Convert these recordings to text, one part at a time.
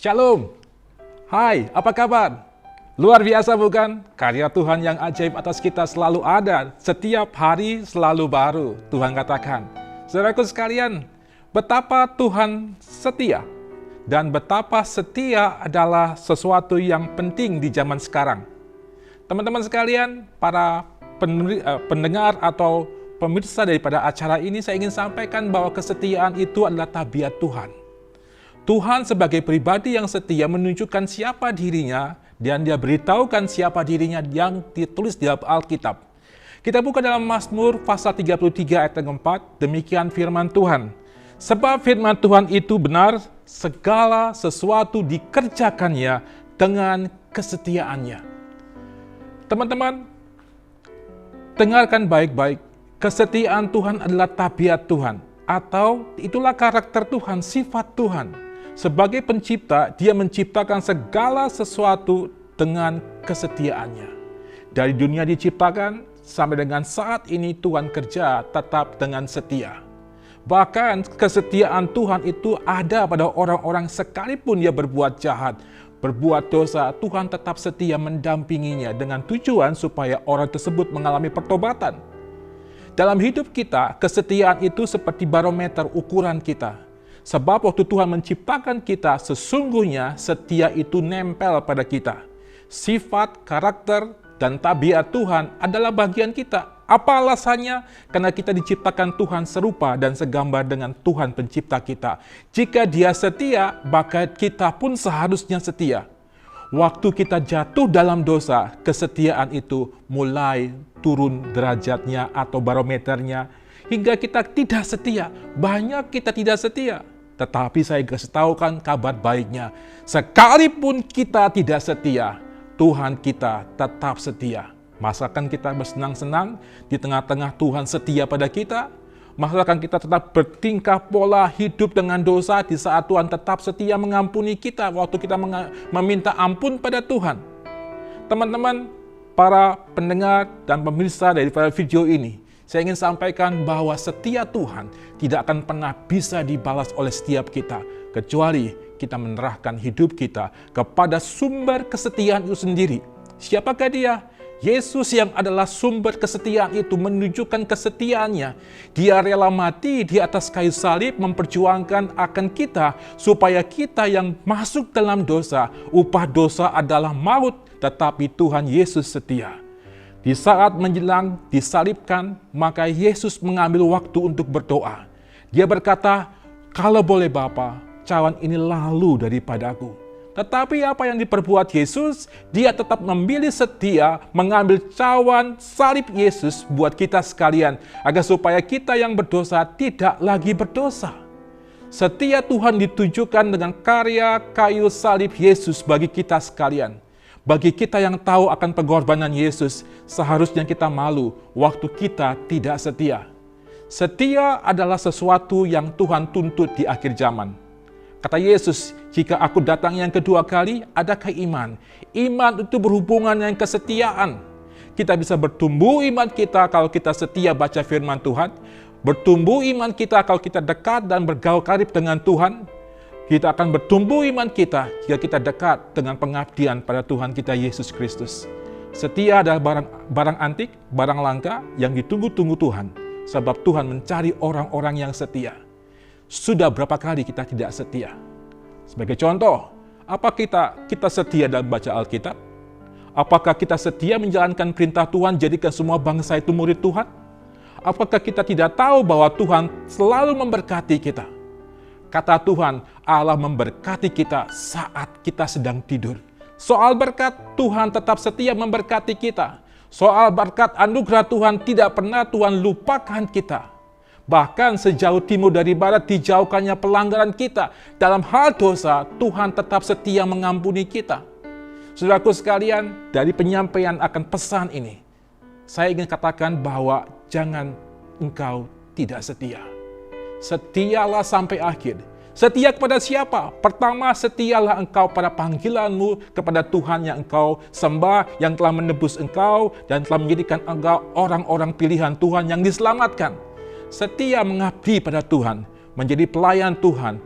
Shalom. Hai, apa kabar? Luar biasa bukan? Karya Tuhan yang ajaib atas kita selalu ada. Setiap hari selalu baru, Tuhan katakan. Saudaraku sekalian, betapa Tuhan setia. Dan betapa setia adalah sesuatu yang penting di zaman sekarang. Teman-teman sekalian, para pendengar atau pemirsa daripada acara ini, saya ingin sampaikan bahwa kesetiaan itu adalah tabiat Tuhan. Tuhan sebagai pribadi yang setia menunjukkan siapa dirinya dan dia beritahukan siapa dirinya yang ditulis di dalam Alkitab. Kita buka dalam Mazmur pasal 33 ayat 4, demikian firman Tuhan. Sebab firman Tuhan itu benar, segala sesuatu dikerjakannya dengan kesetiaannya. Teman-teman, dengarkan baik-baik, kesetiaan Tuhan adalah tabiat Tuhan, atau itulah karakter Tuhan, sifat Tuhan. Sebagai pencipta, dia menciptakan segala sesuatu dengan kesetiaannya. Dari dunia diciptakan, sampai dengan saat ini Tuhan kerja tetap dengan setia. Bahkan kesetiaan Tuhan itu ada pada orang-orang sekalipun dia berbuat jahat, berbuat dosa, Tuhan tetap setia mendampinginya dengan tujuan supaya orang tersebut mengalami pertobatan. Dalam hidup kita, kesetiaan itu seperti barometer ukuran kita. Sebab waktu Tuhan menciptakan kita, sesungguhnya setia itu nempel pada kita. Sifat, karakter, dan tabiat Tuhan adalah bagian kita. Apa alasannya? Karena kita diciptakan Tuhan serupa dan segambar dengan Tuhan pencipta kita. Jika Dia setia, maka kita pun seharusnya setia. Waktu kita jatuh dalam dosa, kesetiaan itu mulai turun derajatnya atau barometernya, hingga kita tidak setia. Banyak kita tidak setia. Tetapi saya kasih tahukan kabar baiknya. Sekalipun kita tidak setia, Tuhan kita tetap setia. Masakan kita bersenang-senang di tengah-tengah Tuhan setia pada kita? Masakan kita tetap bertingkah pola hidup dengan dosa di saat Tuhan tetap setia mengampuni kita waktu kita meminta ampun pada Tuhan? Teman-teman, para pendengar dan pemirsa daripada video ini, saya ingin sampaikan bahwa setia Tuhan tidak akan pernah bisa dibalas oleh setiap kita, kecuali kita menyerahkan hidup kita kepada sumber kesetiaan itu sendiri. Siapakah Dia? Yesus yang adalah sumber kesetiaan itu menunjukkan kesetiaannya. Dia rela mati di atas kayu salib memperjuangkan akan kita supaya kita yang masuk dalam dosa, upah dosa adalah maut, tetapi Tuhan Yesus setia. Di saat menjelang disalibkan, maka Yesus mengambil waktu untuk berdoa. Dia berkata, "Kalau boleh Bapa, cawan ini lalu daripadaku." Tetapi apa yang diperbuat Yesus? Dia tetap memilih setia mengambil cawan salib Yesus buat kita sekalian, agar supaya kita yang berdosa tidak lagi berdosa. Setia Tuhan ditunjukkan dengan karya kayu salib Yesus bagi kita sekalian. Bagi kita yang tahu akan pengorbanan Yesus, seharusnya kita malu waktu kita tidak setia. Setia adalah sesuatu yang Tuhan tuntut di akhir zaman. Kata Yesus, "Jika aku datang yang kedua kali, adakah iman?" Iman itu berhubungan dengan kesetiaan. Kita bisa bertumbuh iman kita kalau kita setia baca firman Tuhan. Bertumbuh iman kita kalau kita dekat dan bergaul karib dengan Tuhan. Kita akan bertumbuh iman kita jika kita dekat dengan pengabdian pada Tuhan kita Yesus Kristus. Setia adalah barang antik, barang langka yang ditunggu-tunggu Tuhan. Sebab Tuhan mencari orang-orang yang setia. Sudah berapa kali kita tidak setia? Sebagai contoh, apa kita setia dalam baca Alkitab? Apakah kita setia menjalankan perintah Tuhan jadikan semua bangsa itu murid Tuhan? Apakah kita tidak tahu bahwa Tuhan selalu memberkati kita? Kata Tuhan, Allah memberkati kita saat kita sedang tidur. Soal berkat, Tuhan tetap setia memberkati kita. Soal berkat anugerah Tuhan, tidak pernah Tuhan lupakan kita. Bahkan sejauh timur dari barat dijauhkannya pelanggaran kita. Dalam hal dosa, Tuhan tetap setia mengampuni kita. Saudaraku sekalian, dari penyampaian akan pesan ini, saya ingin katakan bahwa jangan engkau tidak setia. Setialah sampai akhir. Setia kepada siapa? Pertama, setialah engkau pada panggilanmu kepada Tuhan yang engkau sembah, yang telah menebus engkau, dan telah menjadikan engkau orang-orang pilihan Tuhan yang diselamatkan. Setia mengabdi pada Tuhan, menjadi pelayan Tuhan,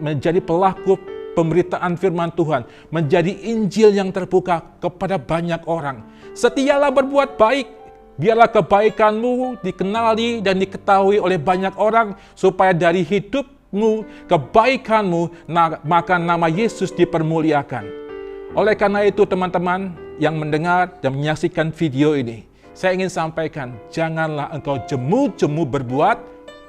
menjadi pelaku pemberitaan firman Tuhan menjadi Injil yang terbuka kepada banyak orang. Setialah berbuat baik, biarlah kebaikanmu dikenali dan diketahui oleh banyak orang, supaya dari hidupmu, kebaikanmu, maka nama Yesus dipermuliakan. Oleh karena itu teman-teman yang mendengar dan menyaksikan video ini, saya ingin sampaikan, janganlah engkau jemu-jemu berbuat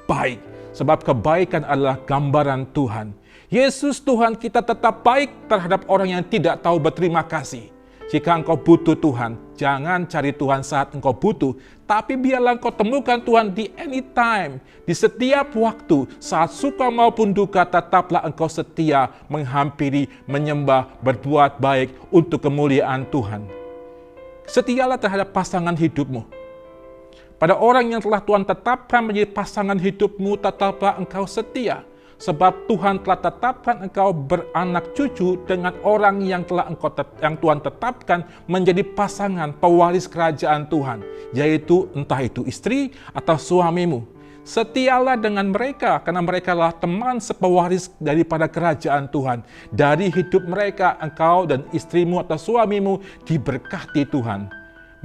baik, sebab kebaikan adalah gambaran Tuhan. Yesus Tuhan kita tetap baik terhadap orang yang tidak tahu berterima kasih. Jika engkau butuh Tuhan, jangan cari Tuhan saat engkau butuh, tapi biarlah engkau temukan Tuhan di anytime, di setiap waktu, saat suka maupun duka, tetaplah engkau setia menghampiri, menyembah, berbuat baik untuk kemuliaan Tuhan. Setialah terhadap pasangan hidupmu. Pada orang yang telah Tuhan tetapkan menjadi pasangan hidupmu, tetaplah engkau setia. Sebab Tuhan telah tetapkan engkau beranak cucu dengan orang yang Tuhan tetapkan menjadi pasangan pewaris kerajaan Tuhan, yaitu entah itu istri atau suamimu. Setialah dengan mereka, karena mereka adalah teman sepewaris daripada kerajaan Tuhan. Dari hidup mereka, engkau dan istrimu atau suamimu diberkati Tuhan.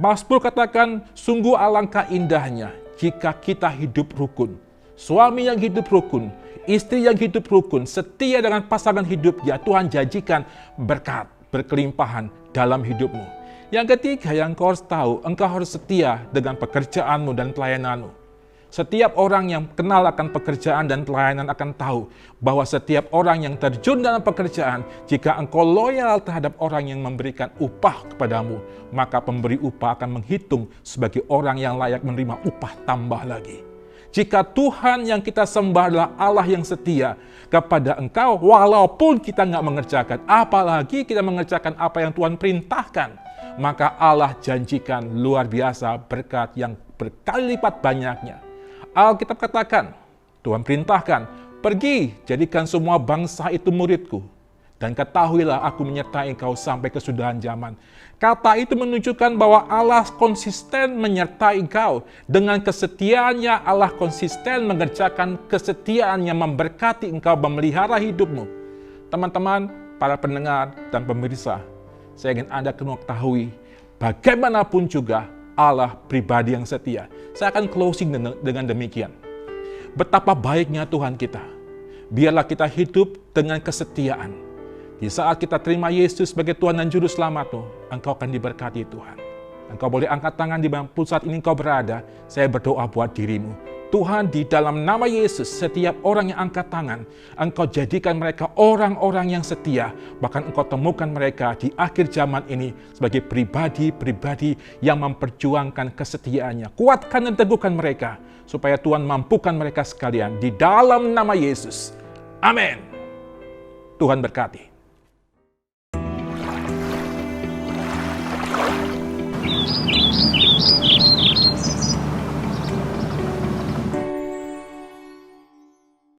Mazmur katakan, sungguh alangkah indahnya jika kita hidup rukun. Suami yang hidup rukun, istri yang hidup rukun, setia dengan pasangan hidupnya, Tuhan janjikan berkat, berkelimpahan dalam hidupmu. Yang ketiga yang kau harus tahu, engkau harus setia dengan pekerjaanmu dan pelayananmu. Setiap orang yang kenal akan pekerjaan dan pelayanan akan tahu bahwa setiap orang yang terjun dalam pekerjaan, jika engkau loyal terhadap orang yang memberikan upah kepadamu, maka pemberi upah akan menghitung sebagai orang yang layak menerima upah tambah lagi. Jika Tuhan yang kita sembah adalah Allah yang setia kepada engkau, walaupun kita nggak mengerjakan, apalagi kita mengerjakan apa yang Tuhan perintahkan, maka Allah janjikan luar biasa berkat yang berkali lipat banyaknya. Alkitab katakan, Tuhan perintahkan, pergi jadikan semua bangsa itu muridku, dan ketahuilah aku menyertai engkau sampai kesudahan zaman. Kata itu menunjukkan bahwa Allah konsisten menyertai engkau. Dengan kesetiaannya, Allah konsisten mengerjakan kesetiaannya, memberkati engkau, memelihara hidupmu. Teman-teman, para pendengar dan pemirsa, saya ingin Anda ketahui, bagaimanapun juga Allah pribadi yang setia. Saya akan closing dengan demikian. Betapa baiknya Tuhan kita. Biarlah kita hidup dengan kesetiaan. Di saat kita terima Yesus sebagai Tuhan dan Juru Selamatmu, engkau akan diberkati Tuhan. Engkau boleh angkat tangan di mana pun saat ini engkau berada. Saya berdoa buat dirimu. Tuhan, di dalam nama Yesus, setiap orang yang angkat tangan, engkau jadikan mereka orang-orang yang setia. Bahkan engkau temukan mereka di akhir zaman ini sebagai pribadi-pribadi yang memperjuangkan kesetiaannya. Kuatkan dan teguhkan mereka, supaya Tuhan mampukan mereka sekalian. Di dalam nama Yesus. Amin. Tuhan berkati.